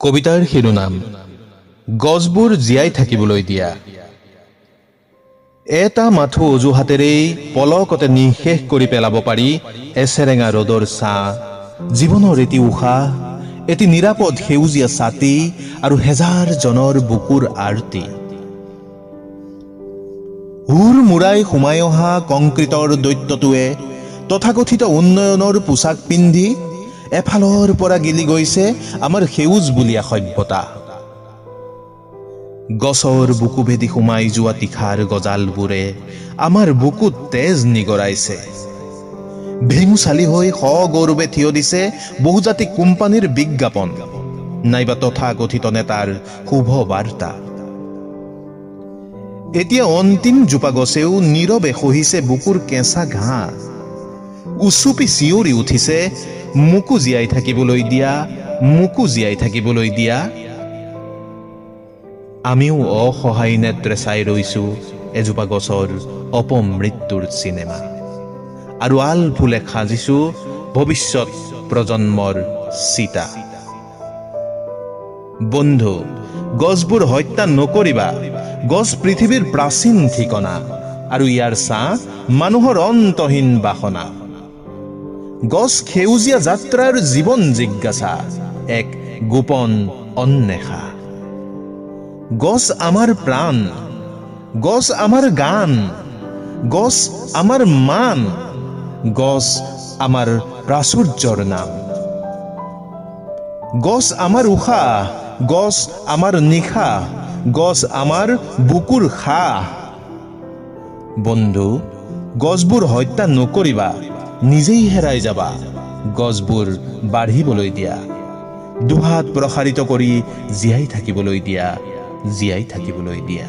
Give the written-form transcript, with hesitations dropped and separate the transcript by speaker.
Speaker 1: কবিতাৰ শিৰোনাম গছবোৰ জীয়াই থাকিবলৈ দিয়া। এটা মাথো অজুহাতেৰেই পলকতে নিঃশেষ কৰি পেলাব পাৰি এচেৰেঙা ৰ'দৰ ছাঁ, জীৱনৰ এটি উশাহ, এটি নিৰাপদ সেউজীয়া ছাতি আৰু হেজাৰজনৰ বুকুৰ আৰতি। হুৰ মুৰাই সোমাই অহা কংক্ৰিটৰ দৈত্যটোৱে তথাকথিত উন্নয়নৰ পোছাক পিন্ধি এফালৰ পৰা গিলি গৈছে আমাৰ সেউজ বুলিয়া সভ্যতা। গছৰ বুকু ভেদি সোমাই যোৱা তীখাৰ গজালবোৰে আমাৰ বুকুত তেজ নিগৰাইছে। ভেঙুচালি হৈ সগৌৰৱে থিয় দিছে বহুজাতিক কোম্পানীৰ বিজ্ঞাপন নাইবা তথাকথিত নেতাৰ শুভ বাৰ্তা। এতিয়া অন্তিম জোপা গছেও নীৰৱে সহিছে বুকুৰ কেঁচা ঘাঁ, উচুপি চিঞৰি উঠিছে, মোকো জীয়াই থাকিবলৈ দিয়া, মোকো জীয়াই থাকিবলৈ দিয়া। আমিও অসহায় নেত্ৰে চাই ৰৈছো এজোপা গছৰ অপমৃত্যুৰ চিনেমা, আৰু আল ফুলে সাজিছো ভৱিষ্যত প্ৰজন্মৰ চিতা। বন্ধু, গছবোৰ হত্যা নকৰিবা। গছ পৃথিৱীৰ প্ৰাচীন ঠিকনা, আৰু ইয়াৰ ছাঁ মানুহৰ অন্তহীন বাসনা। গছ সেউজীয়া যাত্ৰাৰ জীৱন জিজ্ঞাসা, এক গোপন অন্বেষা। গছ আমাৰ প্ৰাণ, গছ আমাৰ গান, গছ আমাৰ মান, গছ আমাৰ প্ৰাচুৰ্যৰ নাম। গছ আমাৰ উশাহ, গছ আমাৰ নিশা, গছ আমাৰ বুকুৰ সাহ। বন্ধু, গছবোৰ হত্যা নকৰিবা, নিজেই হেৰাই যাবা। গছবোৰ বাঢ়িবলৈ দিয়া, দুহাত প্ৰসাৰিত কৰি জীয়াই থাকিবলৈ দিয়া, জীয়াই থাকিবলৈ দিয়া।